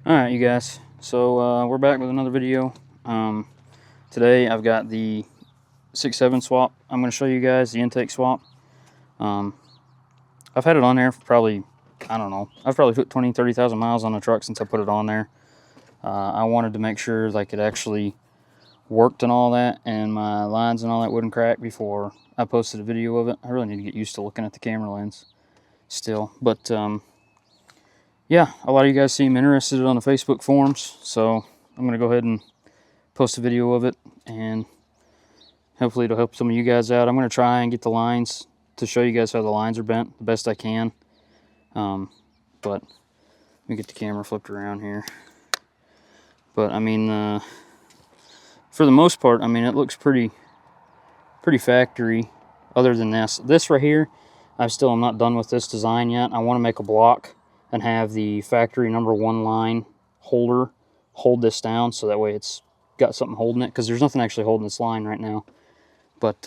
Alright, you guys, so we're back with another video. Today I've got the 6.7 swap. I'm going to show you guys the intake swap. I've had it on there for probably, I don't know, I've probably put 20,000-30,000 miles on the truck since I put it on there. I wanted to make sure like it actually worked and all that, and my lines and all that wouldn't crack before I posted a video of it. I really need to get used to looking at the camera lens still, but yeah, a lot of you guys seem interested on the Facebook forums, so I'm going to go ahead and post a video of it, and hopefully it'll help some of you guys out. I'm going to try and get the lines to show you guys how the lines are bent the best I can. But let me get the camera flipped around here. But I mean, for the most part, I mean, it looks pretty factory. Other than this right here, I still am not done with this design yet. I want to make a block and have the factory #1 line holder hold this down, so that way it's got something holding it, because there's nothing actually holding this line right now. But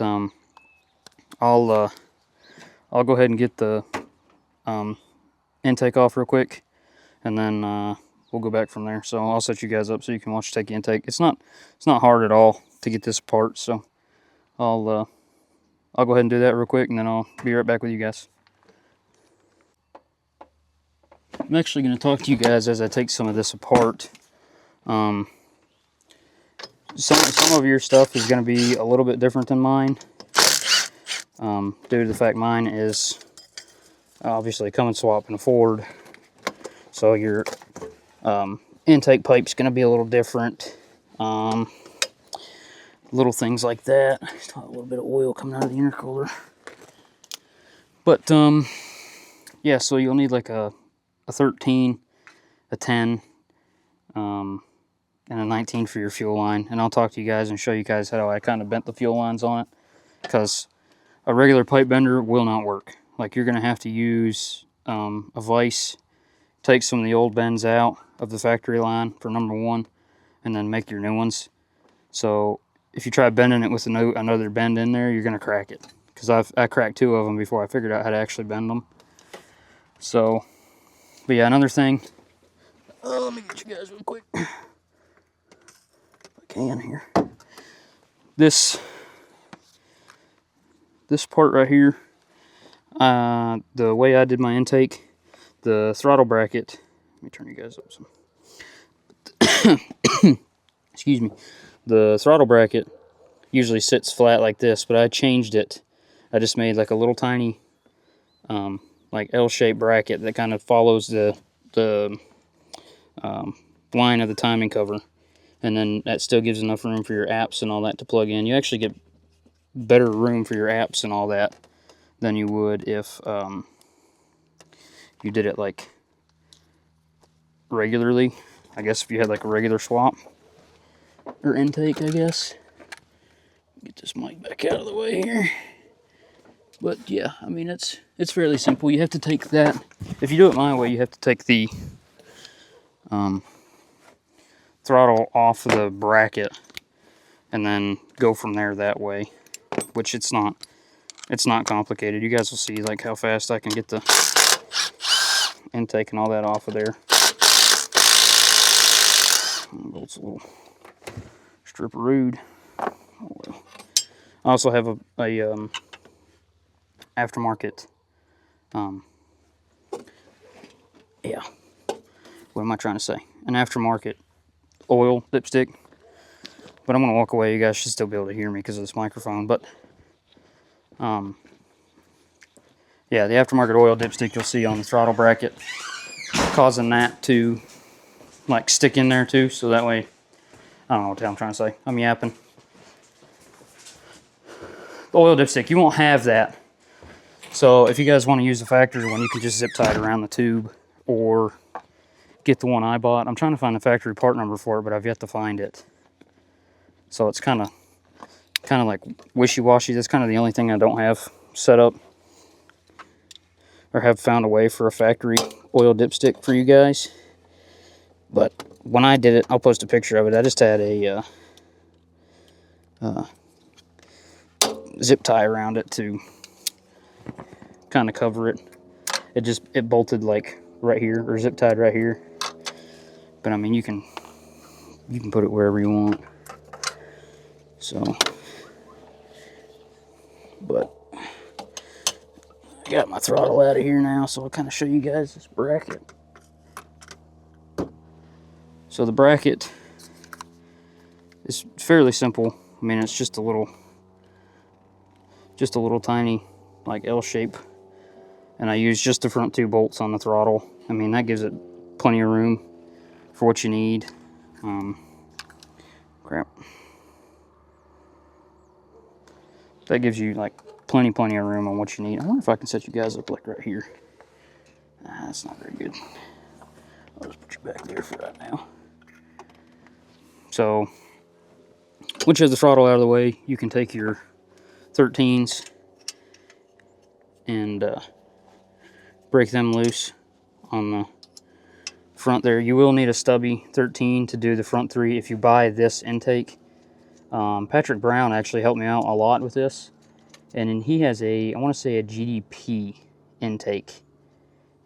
I'll go ahead and get the intake off real quick, and then we'll go back from there. So I'll set you guys up so you can watch take the intake. It's not hard at all to get this apart, so I'll go ahead and do that real quick, and then I'll be right back with you guys. I'm actually going to talk to you guys as I take some of this apart. Some of your stuff is going to be a little bit different than mine, due to the fact mine is obviously a Cummins swap and a Ford, so your intake pipe's going to be a little different. Little things like that. A little bit of oil coming out of the intercooler. But yeah, so you'll need like a 13, a 10, and a 19 for your fuel line. And I'll talk to you guys and show you guys how I kind of bent the fuel lines on it, because a regular pipe bender will not work. Like, you're going to have to use a vise, take some of the old bends out of the factory line for #1, and then make your new ones. So if you try bending it with another bend in there, you're going to crack it. Because I cracked 2 of them before I figured out how to actually bend them. So, but yeah, another thing. Let me get you guys real quick. If I can here. This part right here, the way I did my intake, the throttle bracket, let me turn you guys up some. Excuse me. The throttle bracket usually sits flat like this, but I changed it. I just made like a little tiny like L-shaped bracket that kind of follows the line of the timing cover, and then that still gives enough room for your apps and all that to plug in. You actually get better room for your apps and all that than you would if you did it like regularly. I guess if you had like a regular swap or intake, I guess. Get this mic back out of the way here. But yeah, I mean, it's fairly simple. You have to take that, if you do it my way, you have to take the throttle off the bracket and then go from there that way, which it's not complicated. You guys will see like how fast I can get the intake and all that off of there. It's a little strip of rude. Oh, well. I also have a aftermarket, yeah, what am I trying to say? An aftermarket oil dipstick. But I'm going to walk away. You guys should still be able to hear me because of this microphone. But, yeah, the aftermarket oil dipstick you'll see on the throttle bracket, causing that to, like, stick in there too. So that way, I don't know what the hell I'm trying to say. I'm yapping. The oil dipstick, you won't have that. So if you guys want to use the factory one, you can just zip tie it around the tube, or get the one I bought. I'm trying to find the factory part number for it, but I've yet to find it. So it's kind of like wishy-washy. That's kind of the only thing I don't have set up or have found a way for a factory oil dipstick for you guys. But when I did it, I'll post a picture of it. I just had a zip tie around it to kind of cover it. It bolted like right here, or zip tied right here. But I mean, you can put it wherever you want. So, but I got my throttle out of here now, so I'll kind of show you guys this bracket. So the bracket is fairly simple. I mean, it's just a little tiny, like L shape, and I use just the front 2 bolts on the throttle. I mean, that gives it plenty of room for what you need. Crap. That gives you like plenty of room on what you need. I wonder if I can set you guys up like right here. Nah, that's not very good. I'll just put you back there for right now. So, once you have the throttle out of the way, you can take your 13s and break them loose on the front there. You will need a stubby 13 to do the front 3 if you buy this intake. Patrick Brown actually helped me out a lot with this, and he has I want to say a GDP intake,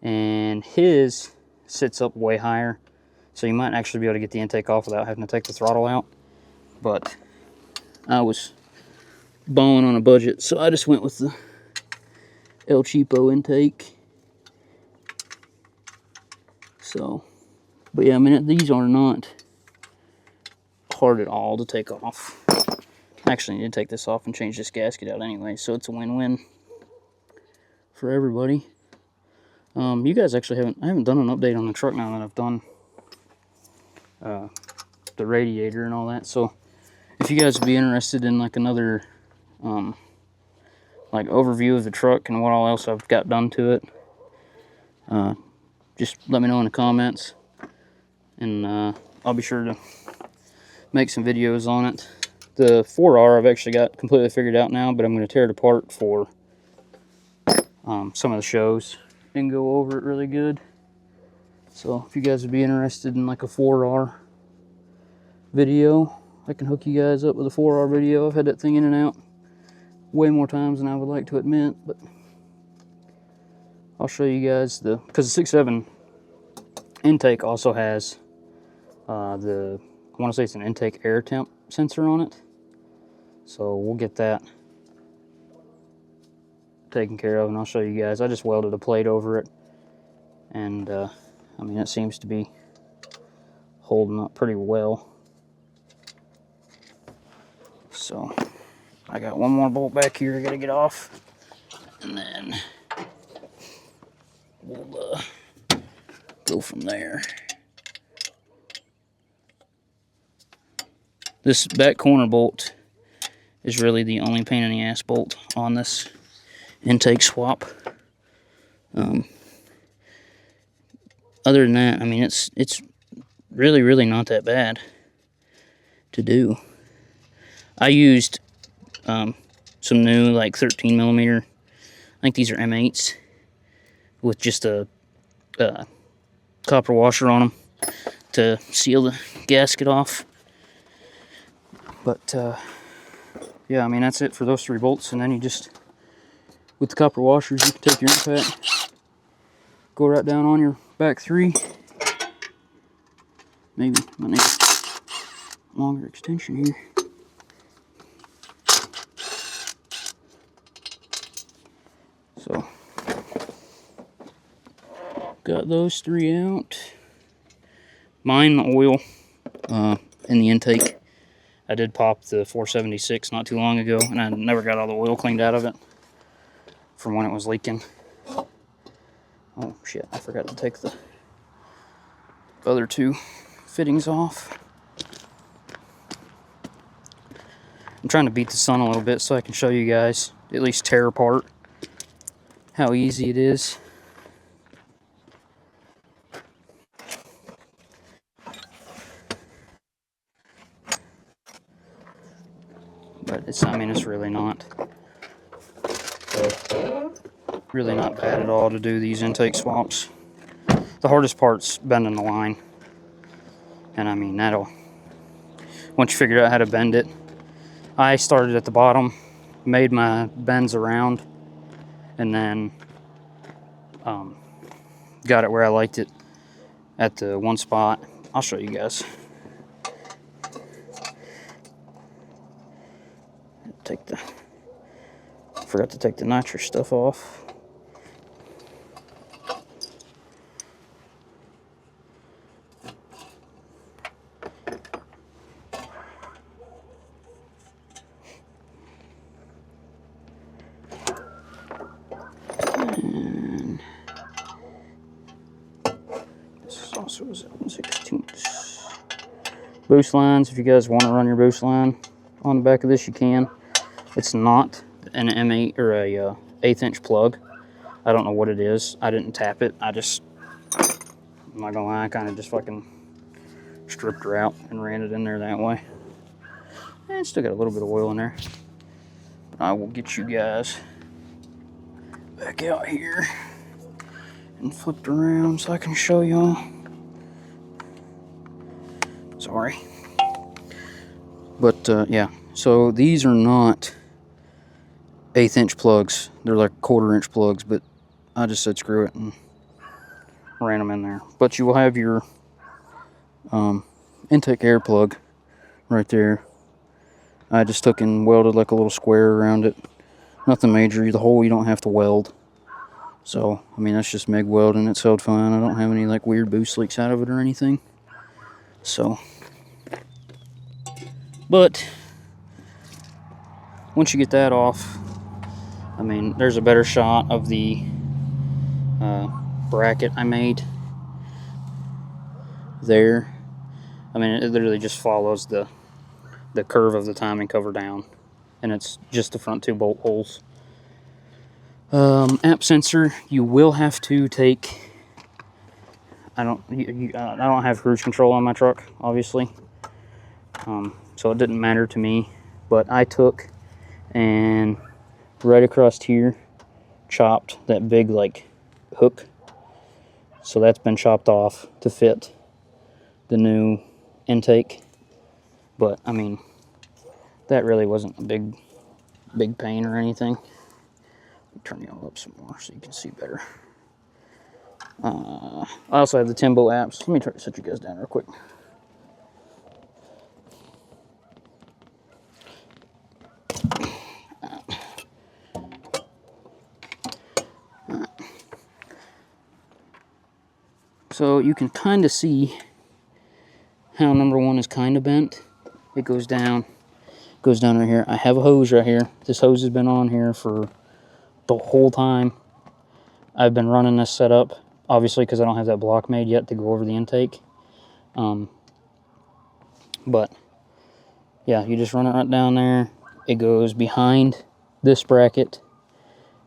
and his sits up way higher, so you might actually be able to get the intake off without having to take the throttle out. But I was balling on a budget, so I just went with the El Cheapo intake. So, but yeah, I mean, these are not hard at all to take off. I actually need to take this off and change this gasket out anyway, so it's a win-win for everybody. You guys actually I haven't done an update on the truck now that I've done the radiator and all that. So if you guys would be interested in like another like overview of the truck and what all else I've got done to it, just let me know in the comments, and I'll be sure to make some videos on it. The 4R I've actually got completely figured out now, but I'm going to tear it apart for some of the shows and go over it really good. So if you guys would be interested in like a 4R video, I can hook you guys up with a 4R video. I've had that thing in and out way more times than I would like to admit, but I'll show you guys because the 6.7 intake also has I want to say it's an intake air temp sensor on it. So we'll get that taken care of, and I'll show you guys. I just welded a plate over it, and I mean, it seems to be holding up pretty well. So I got one more bolt back here I gotta get off, and then we'll go from there. This back corner bolt is really the only pain in the ass bolt on this intake swap. Other than that, I mean, it's really not that bad to do. I used some new like 13mm, I think these are M8s, with just a copper washer on them to seal the gasket off. But yeah, I mean, that's it for those 3 bolts, and then you just, with the copper washers, you can take your impact, go right down on your back 3. Maybe I need a longer extension here. So, got those 3 out. Mine, the oil in the intake. I did pop the 476 not too long ago, and I never got all the oil cleaned out of it from when it was leaking. Oh shit, I forgot to take the other 2 fittings off. I'm trying to beat the sun a little bit so I can show you guys, at least tear apart, how easy it is. But it's, I mean, it's really not bad at all to do these intake swaps. The hardest part's bending the line, and I mean, once you figure out how to bend it, I started at the bottom, made my bends around, and then got it where I liked it at the one spot, I'll show you guys. Forgot to take the nitrous stuff off. And this also is 1/16. Boost lines, if you guys want to run your boost line on the back of this, you can. It's not an M8 or a 1/8 inch plug. I don't know what it is. I didn't tap it. I'm not gonna lie, I kind of just fucking stripped her out and ran it in there that way. And still got a little bit of oil in there. But I will get you guys back out here and flipped around so I can show y'all. Sorry. But yeah, so these are not 1/8 inch plugs. They're like 1/4 inch plugs, but I just said screw it and ran them in there. But you will have your intake air plug right there. I just took and welded like a little square around it. Nothing major. The hole you don't have to weld. So, I mean, that's just MIG weld and it's held fine. I don't have any like weird boost leaks out of it or anything. So, but once you get that off, I mean, there's a better shot of the bracket I made there. I mean, it literally just follows the curve of the timing cover down, and it's just the front 2 bolt holes. Amp sensor, you will have to take. I don't have cruise control on my truck, obviously, so it didn't matter to me. But I took and right across here chopped that big like hook, so that's been chopped off to fit the new intake. But I mean, that really wasn't a big pain or anything. Let me turn y'all up some more so you can see better. I also have the Timbo apps. Let me try to set you guys down real quick. So you can kind of see how number 1 is kind of bent. It goes down right here. I have a hose right here. This hose has been on here for the whole time I've been running this setup, obviously because I don't have that block made yet to go over the intake. But yeah, you just run it right down there. It goes behind this bracket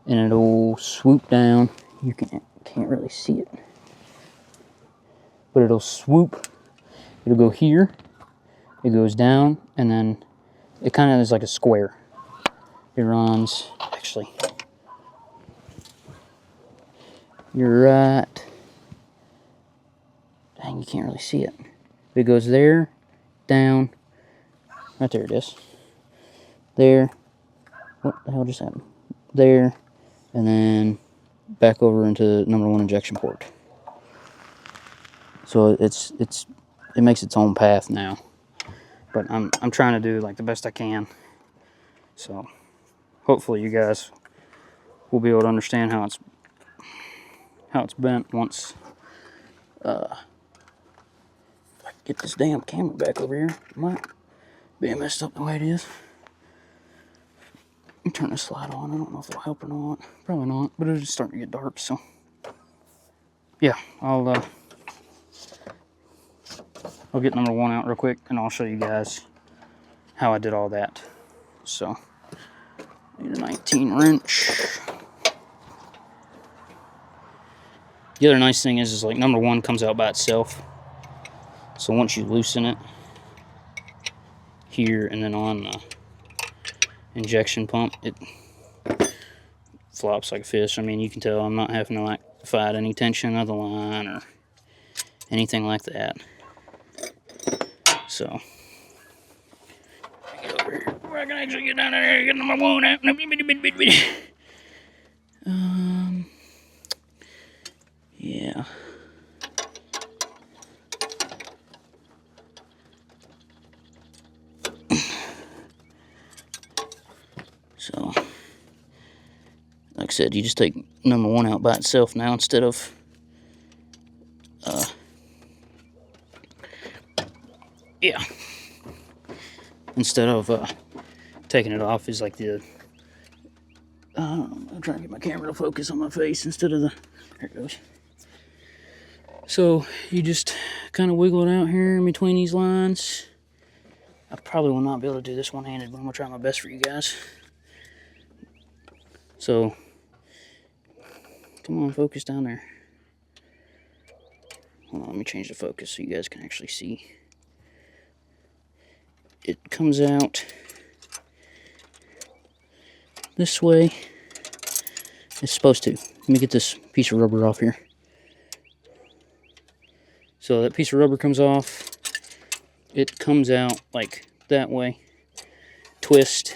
and it'll swoop down. You can't really see it, but it'll swoop. It'll go here, it goes down, and then it kind of is like a square. It runs, actually, you're right. Dang, you can't really see it. It goes there, down, right there it is. There, what the hell just happened? There, and then back over into number 1 injection port. So it makes its own path now. But I'm trying to do like the best I can. So hopefully you guys will be able to understand how it's bent once I get this damn camera back over here. It might be messed up the way it is. Let me turn this light on. I don't know if it'll help or not. Probably not, but it's just starting to get dark, so yeah, I'll get number 1 out real quick and I'll show you guys how I did all that. So need a 19 wrench. The other nice thing is like number 1 comes out by itself. So once you loosen it here and then on the injection pump, it flops like a fish. I mean, you can tell I'm not having to like fight any tension of the line or anything like that. So get over here where I can actually get down there and get number 1 out. Yeah. I said, you just take number 1 out by itself now instead of taking it off is like the I'm trying to get my camera to focus on my face instead of the, there it goes. So you just kind of wiggle it out here in between these lines. I probably will not be able to do this one-handed, but I'm gonna try my best for you guys. So come on, focus down there. Hold on, let me change the focus so you guys can actually see. It comes out this way. It's supposed to. Let me get this piece of rubber off here. So that piece of rubber comes off. It comes out like that way. Twist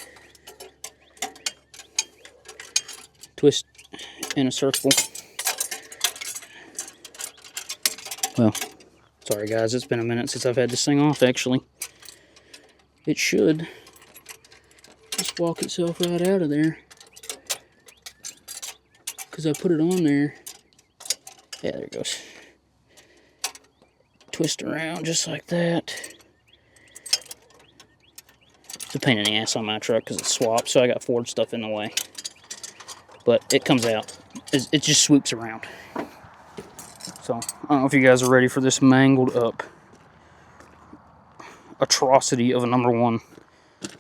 in a circle. Well, sorry guys, it's been a minute since I've had this thing off actually. It should just walk itself right out of there, because I put it on there. Yeah, there it goes. Twist around just like that. It's a pain in the ass on my truck because it's swapped, so I got Ford stuff in the way. But it comes out. It just swoops around. So, I don't know if you guys are ready for this mangled up atrocity of a number 1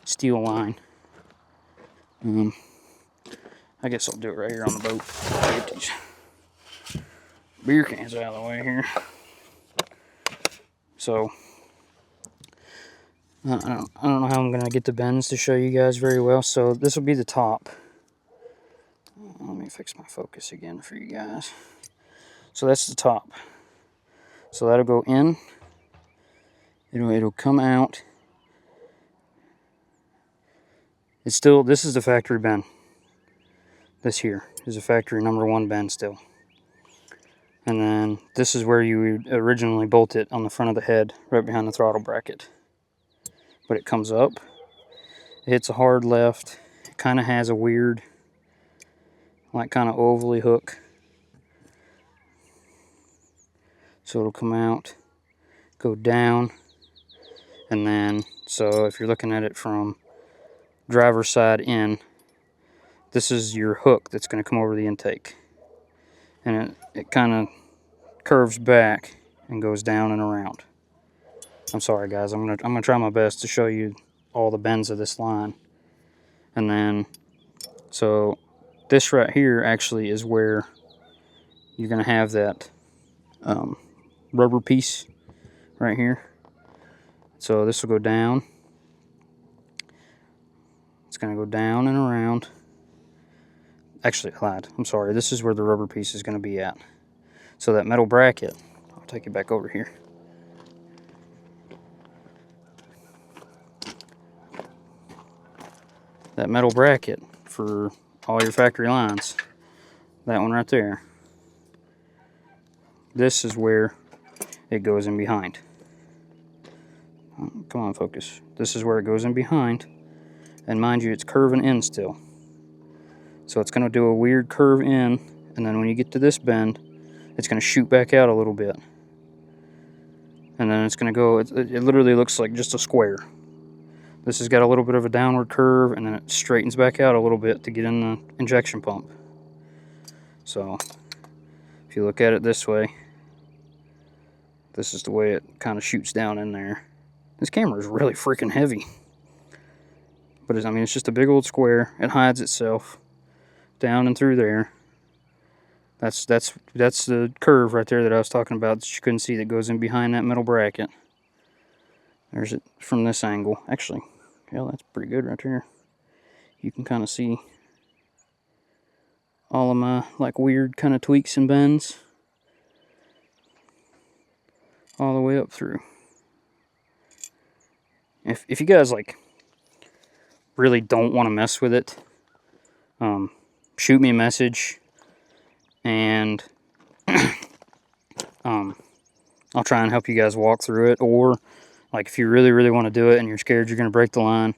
steel line. I guess I'll do it right here on the boat. Get these beer cans out of the way here. So, I don't know how I'm going to get the bends to show you guys very well. So, this will be the top. Let me fix my focus again for you guys. So, that's the top. So, that'll go in. It'll come out. It's still, this is the factory bend. This here is a factory number 1 bend still. And then this is where you would originally bolt it on the front of the head, right behind the throttle bracket. But it comes up, it hits a hard left, it kind of has a weird, like kind of ovally hook. So it'll come out, go down, and then, so if you're looking at it from driver's side in, this is your hook that's going to come over the intake. And it kind of curves back and goes down and around. I'm sorry guys, I'm gonna try my best to show you all the bends of this line. And then, so this right here actually is where you're gonna have that rubber piece right here. So this will go down. It's gonna go down and around. Actually, I lied. I'm sorry. This is where the rubber piece is gonna be at. So that metal bracket, I'll take you back over here. That metal bracket for all your factory lines, that one right there, this is where it goes in behind. Come on, focus. This is where it goes in behind, and mind you, it's curving in still. So it's going to do a weird curve in, and then when you get to this bend, it's going to shoot back out a little bit. And then it's going to go, it literally looks like just a square. This has got a little bit of a downward curve, and then it straightens back out a little bit to get in the injection pump. So, if you look at it this way, this is the way it kind of shoots down in there. This camera is really freaking heavy. But I mean, it's just a big old square. It hides itself down and through there. That's the curve right there that I was talking about that you couldn't see, that goes in behind that metal bracket. There's it from this angle. Actually, yeah, that's pretty good right there. You can kind of see all of my like weird kind of tweaks and bends all the way up through. If you guys like really don't want to mess with it, shoot me a message and I'll try and help you guys walk through it. Or like if you really want to do it and you're scared you're going to break the line,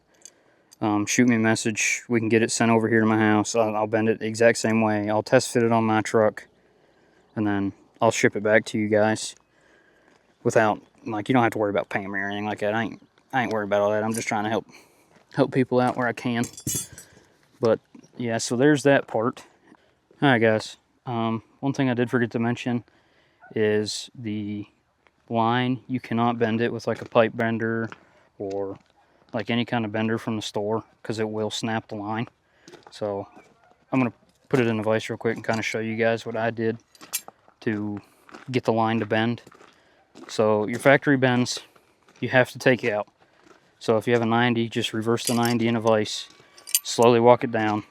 shoot me a message. We can get it sent over here to my house. I'll bend it the exact same way. I'll test fit it on my truck, and then I'll ship it back to you guys without, like, you don't have to worry about paying me or anything like that. I ain't worried about all that. I'm just trying to help people out where I can. But yeah, so there's that part. All right, guys. One thing I did forget to mention is the line. You cannot bend it with like a pipe bender or like any kind of bender from the store, because it will snap the line. So I'm gonna put it in the vise real quick and kind of show you guys what I did to get the line to bend. So your factory bends, you have to take it out. So if you have a 90, just reverse the 90 in a vise, slowly walk it down,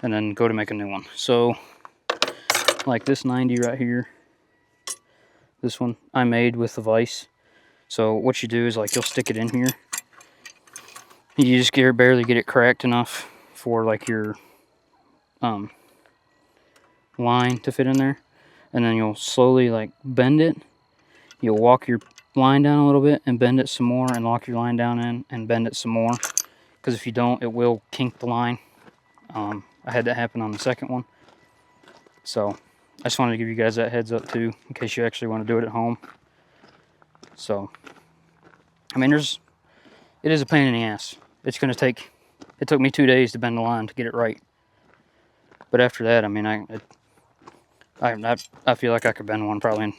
and then go to make a new one. So like this 90 right here, this one I made with the vise. So what you do is, like, you'll stick it in here. You just barely get it cracked enough for like your line to fit in there, and then you'll slowly like bend it. You'll walk your line down a little bit and bend it some more, and lock your line down in and bend it some more, because if you don't, it will kink the line. I had that happen on the second one. So I just wanted to give you guys that heads up too, in case you actually want to do it at home. So I mean, it is a pain in the ass. It took me 2 days to bend the line to get it right. But after that, I mean, I feel like I could bend one probably in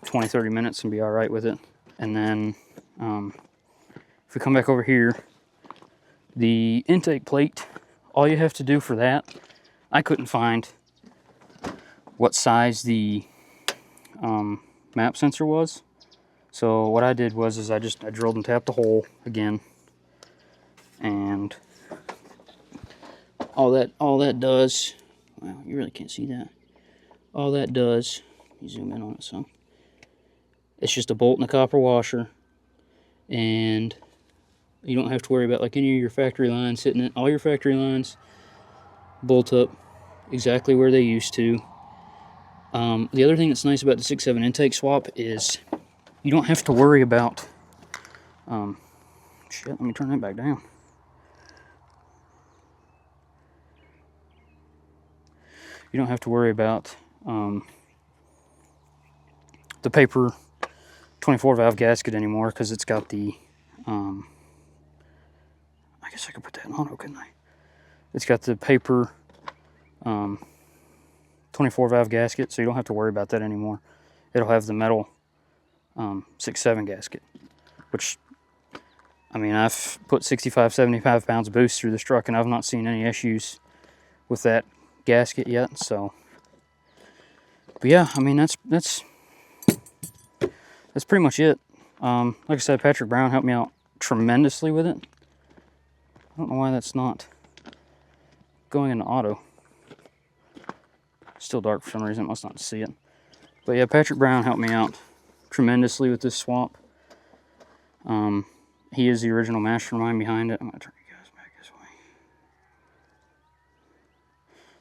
20-30 minutes and be all right with it. And then if we come back over here, the intake plate, all you have to do for that, I couldn't find what size the map sensor was. So what I did was I drilled and tapped the hole again, and all that does, wow, you really can't see that. All that does, let me zoom in on it some. It's just a bolt and a copper washer, and you don't have to worry about like any of your factory lines hitting it. All your factory lines bolt up exactly where they used to. The other thing that's nice about the 6.7 intake swap is you don't have to worry about, shit, let me turn that back down. You don't have to worry about the paper 24 valve gasket anymore, because it's got the, I guess I could put that in auto, couldn't I? It's got the paper 24 valve gasket, so you don't have to worry about that anymore. It'll have the metal 6.7 gasket, which, I mean, I've put 65-75 pounds of boost through this truck, and I've not seen any issues with that gasket yet. So, but yeah, I mean, that's pretty much it. Like I said, Patrick Brown helped me out tremendously with it. I don't know why that's not going into auto. Still dark for some reason, must not see it. But yeah, Patrick Brown helped me out tremendously with this swap. He is the original mastermind behind it. I'm gonna turn you guys back this way.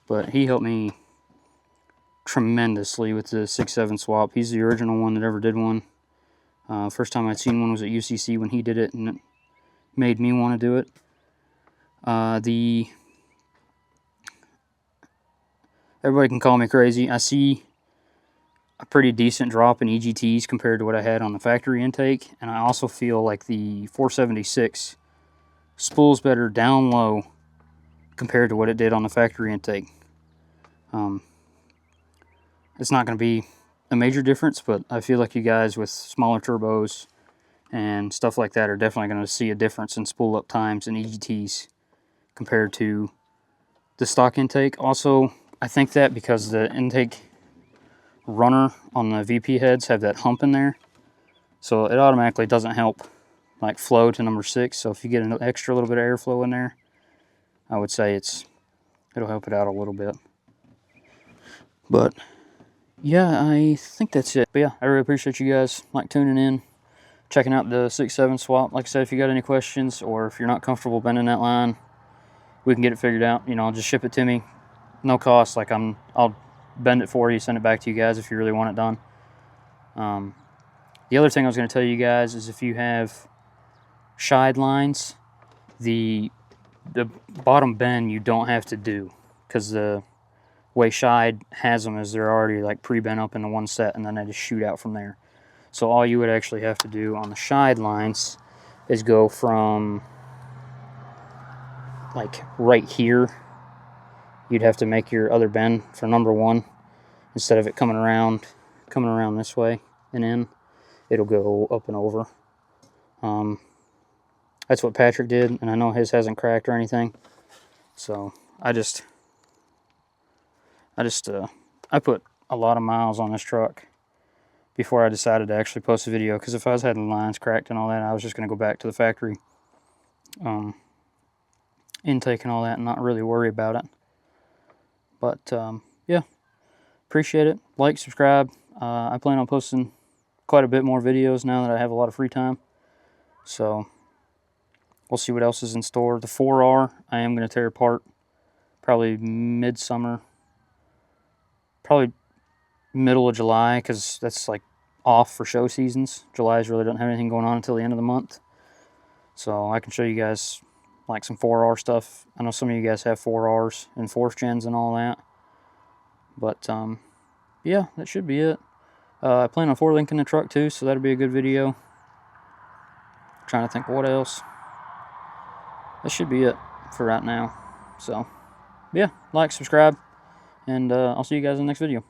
But he helped me tremendously with the 6.7 swap. He's the original one that ever did one. First time I'd seen one was at UCC when he did it, and it made me want to do it. Everybody can call me crazy. I see a pretty decent drop in EGTs compared to what I had on the factory intake, and I also feel like the 476 spools better down low compared to what it did on the factory intake. It's not going to be a major difference, but I feel like you guys with smaller turbos and stuff like that are definitely going to see a difference in spool up times and EGTs compared to the stock intake. Also, I think that because the intake runner on the VP heads have that hump in there, so it automatically doesn't help like flow to number 6. So if you get an extra little bit of airflow in there, I would say it'll help it out a little bit. But yeah, I think that's it. But yeah, I really appreciate you guys like tuning in, checking out the 6.7 swap. Like I said, if you got any questions or if you're not comfortable bending that line, we can get it figured out. You know, just ship it to me, no cost. Like I'll bend it for you, send it back to you guys if you really want it done. The other thing I was going to tell you guys is if you have shied lines, the the bottom bend you don't have to do, because the way Shide has them is they're already like pre-bent up into one set, and then they just shoot out from there. So all you would actually have to do on the Shide lines is go from like right here. You'd have to make your other bend for number 1. Instead of it coming around this way and in, it'll go up and over. That's what Patrick did, and I know his hasn't cracked or anything. So I put a lot of miles on this truck before I decided to actually post a video, because if I was having lines cracked and all that, I was just going to go back to the factory intake and all that and not really worry about it. But yeah, appreciate it. Like, subscribe. I plan on posting quite a bit more videos now that I have a lot of free time. So we'll see what else is in store. The 4R I am going to tear apart probably midsummer, probably middle of July, because that's like off for show seasons. July's really don't have anything going on until the end of the month. So I can show you guys like some 4R stuff. I know some of you guys have 4Rs and 4th gens and all that. But yeah, that should be it. I plan on 4-linking the truck too, so that'll be a good video. Trying to think what else. That should be it for right now. So yeah, like, subscribe, and I'll see you guys in the next video.